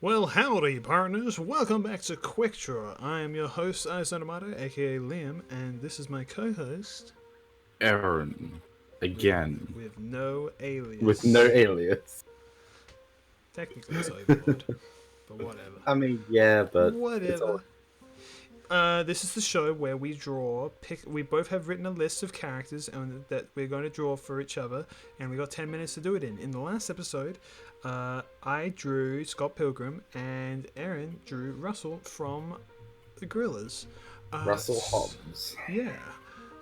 Well, howdy, partners. Welcome back to Quick Draw. I am your host, Ihasnotomato, aka Liam, and this is my co-host Erren with again with no with no alias. alias. Technically, it's Overlord, but whatever. I mean, yeah, but it's all Whatever. This is the show where we draw. We both have written a list of characters and that we're going to draw for each other, and we got 10 minutes to do it in. In the last episode, I drew Scott Pilgrim, and Aaron drew Russell from the Gorillas. Russell Hobbs, Yeah.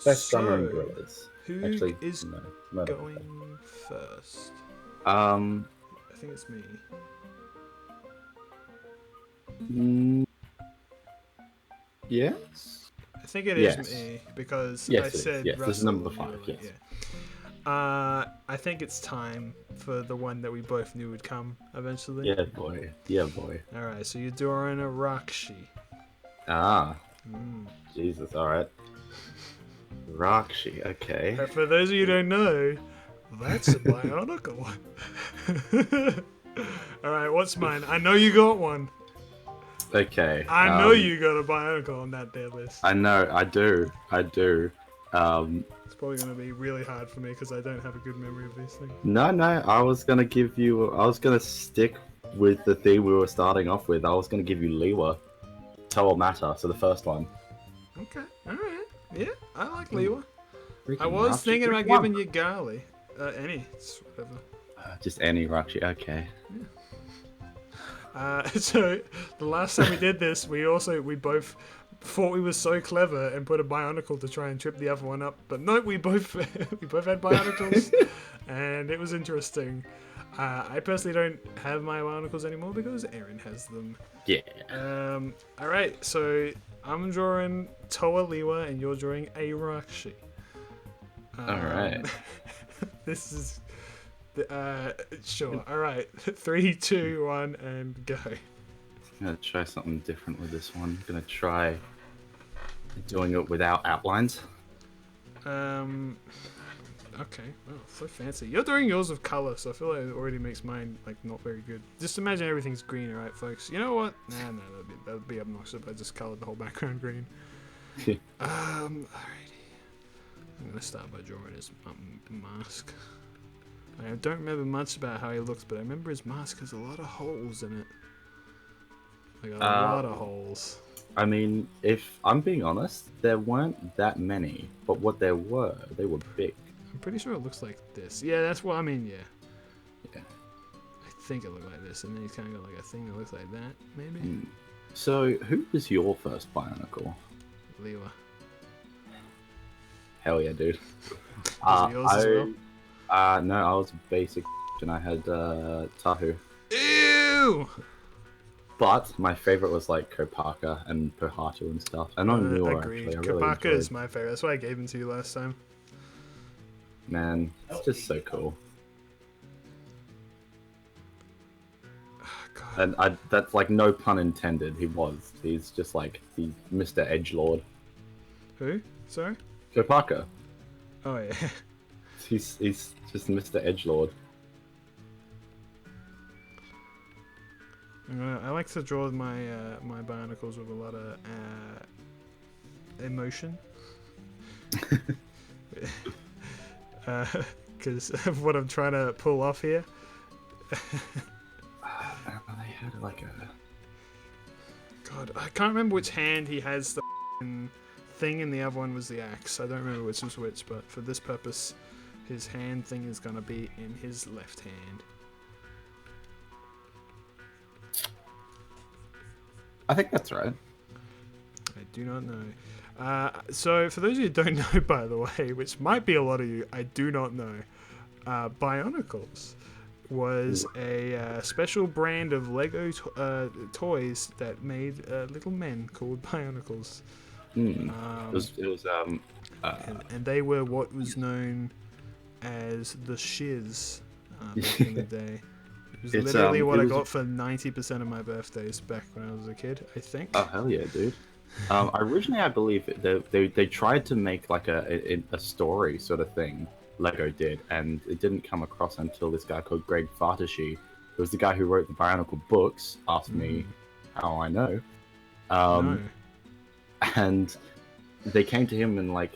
best drummer in So, Gorillas. who Actually, is no, murder. going first? Um, I think it's me. mm, yes, I think it is yes, me because yes, I it is. said Yes. Russell. This is number and you were 5. like, Yes. yeah. I think it's time for the one that we both knew would come eventually. Yeah, boy. Yeah, boy. All right, so you're drawing a Rakshi. Ah, Mm. Jesus. All right. Rakshi. Okay. For those of you who don't know, that's a Bionicle. All right, what's mine? I know you got one. Okay. I know you got a Bionicle on that there list. I know. I do. I do. It's probably going to be really hard for me because I don't have a good memory of these things. No, no. I was gonna give you. I was gonna stick with the theme we were starting off with. I was gonna give you Liwa, Toamata, so the first one. Okay, alright. Yeah, I like Lewa. I Freaking was Rakshi. thinking about Which one? giving you Gali. Any. It's whatever. Just any Rakshi. Okay. So, the last time we did this, we both thought we were so clever and put a Bionicle to try and trip the other one up. But no, we both we both had Bionicles, and it was interesting. I personally don't have my Bionicles anymore because Aaron has them. Yeah. Alright, so I'm drawing Toa Liwa and you're drawing a Rakshi. Alright. This is sure. Alright. 3, 2, 1, and go. I'm gonna try something different with this one. I'm gonna try doing it without outlines. Okay. Well, so fancy. You're doing yours with color, so I feel like it already makes mine like not very good. Just imagine everything's green, alright, folks. You know what? Nah, that'd be obnoxious if I just colored the whole background green. Alrighty. I'm gonna start by drawing his mask. I don't remember much about how he looks, but I remember his mask has a lot of holes in it. Like a lot of holes. I mean, if I'm being honest, there weren't that many, but what there were, they were big. I'm pretty sure it looks like this. Yeah, that's what I mean, yeah. Yeah. I think it looked like this, and then he's kind of got like a thing that looks like that, maybe? So, who was your first Bionicle? Lewa. Hell yeah, dude. Was it yours as well? No, I was basic and I had Tahu. Ew! But my favorite was like Kopaka and Pohatu and stuff. And on Muir, Agreed. actually. I really Kopaka enjoyed. is my favorite. That's why I gave him to you last time. Man, it's just so cool. God. And that's like no pun intended. He's just like the Mr. Edgelord. Who? Sorry? Kopaka. Oh, yeah. He's just Mr. Edgelord. I like to draw my my Bionicles with a lot of emotion. Because of what I'm trying to pull off here. They had like a... God, I can't remember which hand he has the thing and the other one was the axe. I don't remember which was which, but for this purpose, his hand thing is going to be in his left hand. I think that's right. I do not know. So, for those of you who don't know, by the way, which might be a lot of you, I do not know, Bionicles was a special brand of Lego toys that made little men called Bionicles. It was And they were what was known as the shiz back in the day. It was literally what I got for 90% of my birthdays back when I was a kid, I think. Oh hell yeah, dude! Originally, I believe they tried to make like a story sort of thing. Lego did, and it didn't come across until this guy called Greg Fartashi it was the guy who wrote the Bionicle books. Asked me how I know. No. And they came to him and like,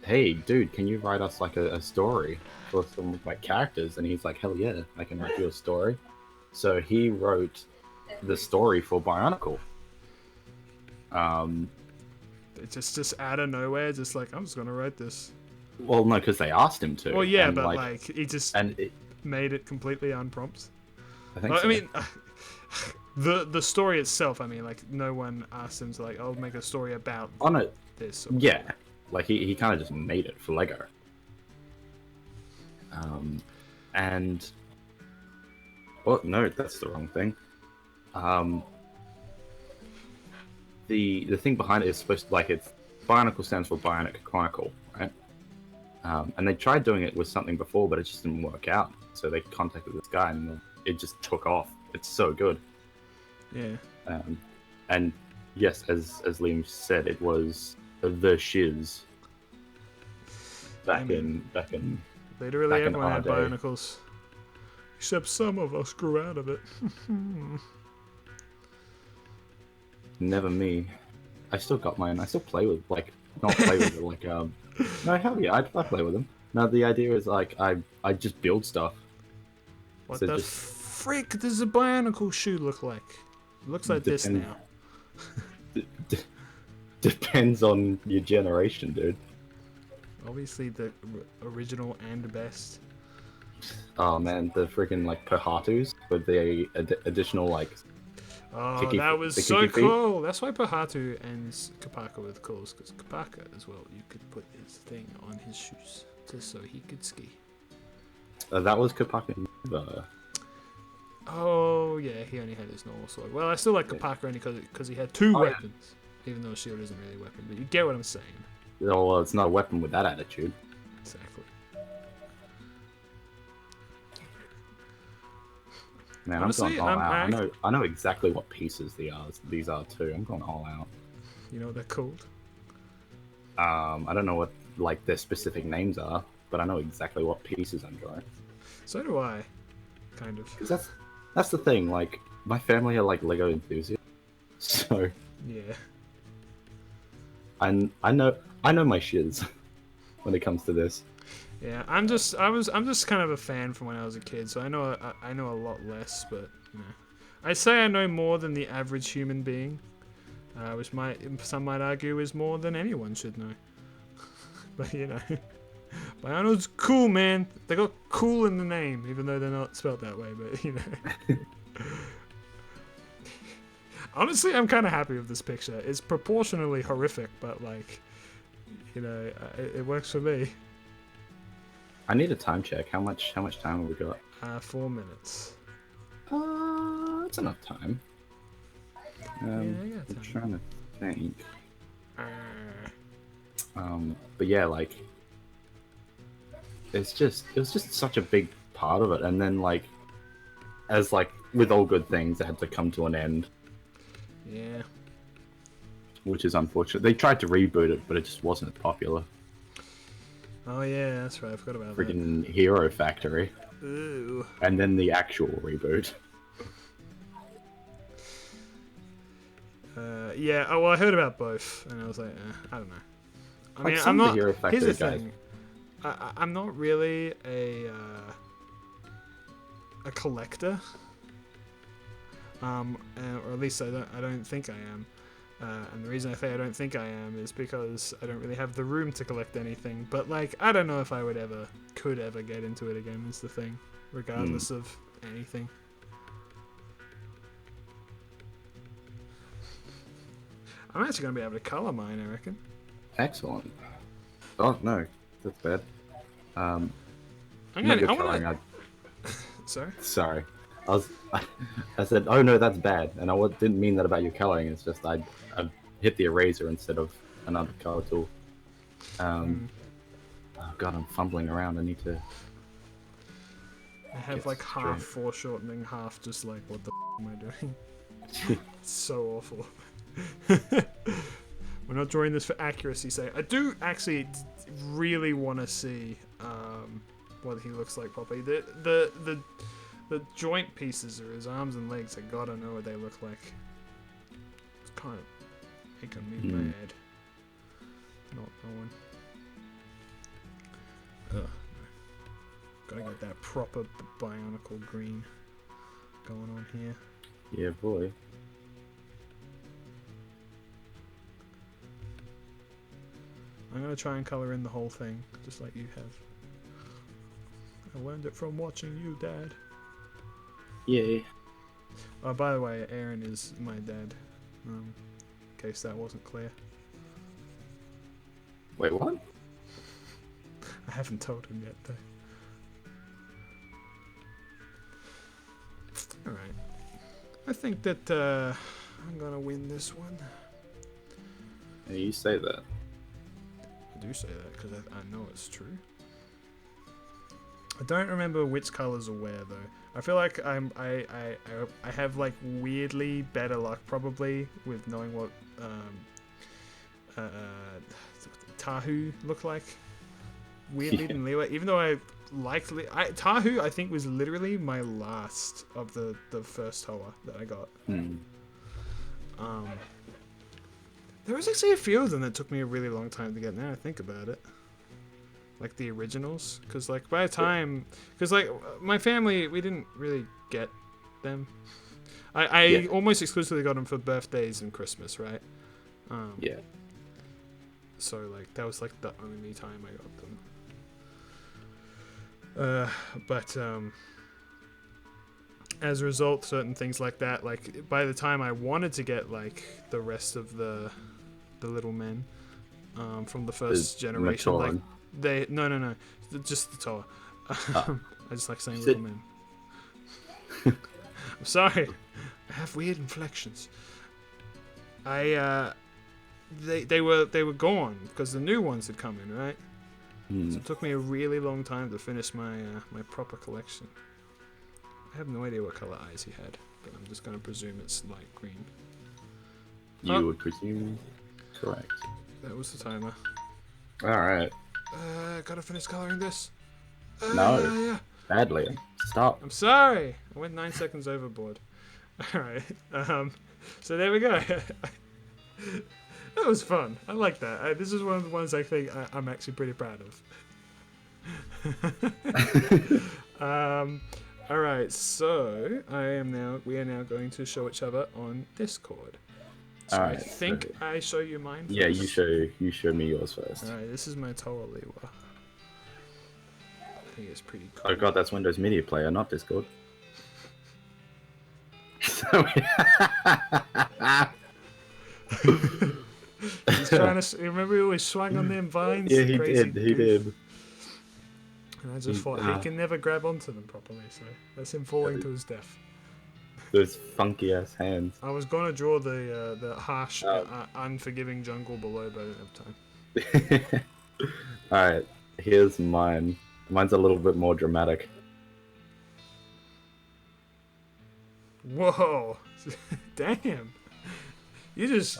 hey, dude, can you write us like a story for some like characters? And he's like, hell yeah, I can write you a story. So he wrote the story for Bionicle. It's just out of nowhere, just like, I'm just gonna write this. Well, no, because they asked him to. Well, yeah, and, but like he just made it completely unprompted. I think Well, so. I mean, the story itself. I mean, like no one asked him to like, I'll make a story about on it. this. Yeah, like he kind of just made it for Lego. And well, no, that's the wrong thing. The thing behind it is supposed to like it's Bionicle stands for Bionic Chronicle, right? And they tried doing it with something before, but it just didn't work out. So they contacted this guy, and it just took off. It's so good. Yeah. And yes, as Liam said, it was the shiz. Back in literally back in everyone our had day. Bionicles, except some of us grew out of it. Never me. I still got mine. I still play with not play with it like No, hell yeah, I play with them. No, the idea is like I just build stuff. What So the just frick does a Bionicle shoe look like? It looks like this now. Depends on your generation, dude. Obviously the original and best. Oh man, the freaking like Perhatus with the additional like. Oh, Kiki, that was the so Kiki feet. cool. That's why Pahatu and Kapaka were the coolest, because Kapaka as well, you could put his thing on his shoes just so he could ski. That was Kapaka. Oh yeah, he only had his normal sword. Well, I still like Kapaka only because he had two weapons, even though a shield isn't really a weapon. But you get what I'm saying. Oh well, it's not a weapon with that attitude. Exactly. Man, Honestly, I'm going all out. I know exactly what pieces these are too. I'm going all out. You know what they're called? I don't know what like their specific names are, but I know exactly what pieces I'm going. So do I, kind of. Because that's the thing. Like my family are like Lego enthusiasts, so Yeah. I know my shiz when it comes to this. Yeah, I'm just kind of a fan from when I was a kid, so I know a lot less, but you know, I'd say I know more than the average human being, which some might argue is more than anyone should know. But you know, Bionicles cool, man. They got cool in the name, even though they're not spelled that way. But you know, honestly, I'm kind of happy with this picture. It's proportionally horrific, but like, you know, it works for me. I need a time check. How much time have we got? 4 minutes. That's enough time. Yeah, I got I'm time. trying to think. Uh, But yeah, like it was just such a big part of it, and then like as like with all good things, it had to come to an end, yeah. which is unfortunate. They tried to reboot it, but it just wasn't as popular. Oh yeah, that's right. I forgot about Freaking Hero Factory, that. Ooh. and then the actual reboot. Yeah. Oh well, I heard about both, and I was like, I don't know. I Like mean, some I'm of not. the Hero Factory Here's the guys. thing. I'm not really a collector. Or at least I don't think I am. And the reason I say I don't think I am is because I don't really have the room to collect anything. But like, I don't know if I could ever get into it again. Is the thing, regardless of anything. I'm actually gonna be able to color mine, I reckon. Excellent. Oh no, that's bad. I'm not good gonna. coloring. Sorry. Sorry, I said, oh no, that's bad, and I didn't mean that about your coloring. It's just I hit the eraser instead of another color tool. Oh god, I'm fumbling around. I need to. I have Get like half straight. foreshortening, half just like, what the am I doing? It's so awful. We're not drawing this for accuracy's sake. I do actually really want to see what he looks like properly. The joint pieces are his arms and legs. I gotta know what they look like. It's kind of making me mad. Not knowing. Ugh. Gotta get that proper Bionicle green going on here. Yeah, boy. I'm gonna try and color in the whole thing, just like you have. I learned it from watching you, Dad. Yay. Oh, by the way, Aaron is my dad. In case that wasn't clear. Wait, what? I haven't told him yet, though. Alright. I think that I'm gonna win this one. Yeah, you say that. I do say that because I know it's true. I don't remember which colors are where though. I feel like I have like weirdly better luck probably with knowing what Tahu look like. Weirdly than Lewa, even though I liked Tahu, I think was literally my last of the first Hoa that I got. There was actually a few of them that took me a really long time to get. Now I think about it, like the originals, because like by the time, because like my family, we didn't really get them. I almost exclusively got them for birthdays and Christmas, right? Yeah. So like that was like the only time I got them. But as a result, certain things like that, like by the time I wanted to get like the rest of the little men from the first generation, like they no, just the Toa. I just like saying little men. I'm sorry, I have weird inflections. They were gone because the new ones had come in, right? So it took me a really long time to finish my my proper collection. I have no idea what color eyes he had, but I'm just gonna presume it's light green. You would presume correct. That was the timer. Alright. Gotta finish coloring this. No. Yeah. Badly. Stop. I'm sorry. I went 9 seconds overboard. Alright. So there we go. That was fun. I like that. This is one of the ones I think I'm actually pretty proud of. Alright, so we are now going to show each other on Discord. So I think I show you mine first. Yeah, you show me yours first. Alright, this is my Toa Liwa. I think it's pretty cool. Oh god, that's Windows Media Player, not Discord. He's trying to. Remember, he always swung on them vines. Yeah, he Crazy did. He did. And I just thought he can never grab onto them properly, so that's him falling to his death. Those funky ass hands. I was gonna draw the harsh, unforgiving jungle below, but I didn't have time. All right, here's mine. Mine's a little bit more dramatic. Whoa! Damn! You just.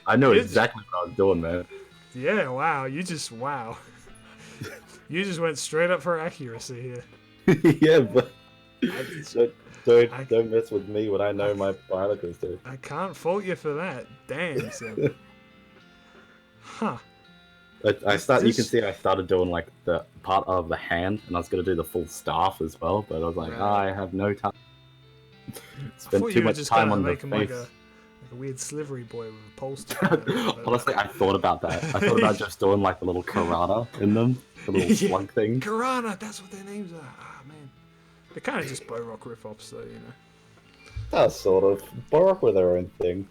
I know exactly what I was doing, man. Yeah! Wow! You just You just went straight up for accuracy here. Yeah, but don't mess with me when I know my Bionicles do. I can't fault you for that. Damn, Sam. Huh. You can see I started doing like the part of the hand, and I was gonna do the full staff as well, but I was like, I have no time. Spend too much time on the face. Like a weird slivery boy with a pole stick. Honestly, I thought about that. I thought about just doing like a little karana in them, the little slug thing. Karana, that's what their names are. Ah, man. They're kind of just Bo-Rock riff-offs, though, you know. That's sort of. Bo-Rock were their own thing.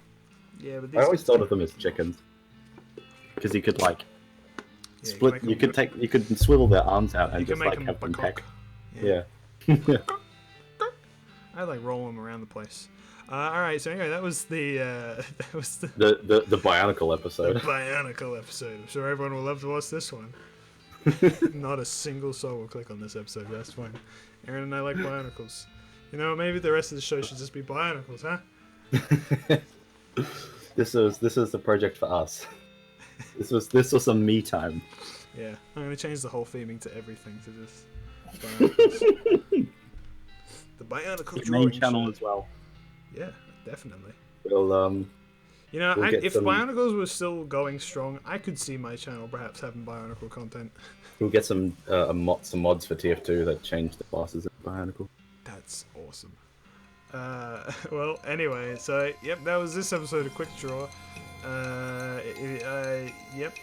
Yeah, but I always thought of them as chickens, because you could like split. You could swivel their arms out and just like have them peck. Yeah. I like roll them around the place. All right, so anyway, that was the Bionicle episode. The Bionicle episode. I'm sure everyone will love to watch this one. Not a single soul will click on this episode. That's fine. Erren and I like Bionicles. You know, maybe the rest of the show should just be Bionicles, huh? This is the project for us. This was some me time. Yeah, I'm gonna change the whole theming to everything to just Bionicles. The Bionicles Main drawing channel show. as well. Yeah, definitely. We'll You know, we'll get if some Bionicles was still going strong, I could see my channel perhaps having Bionicle content. we'll get some some mods for TF2 that change the classes in Bionicle. That's awesome. Well, anyway, so yep, that was this episode of Quick Draw. Yep.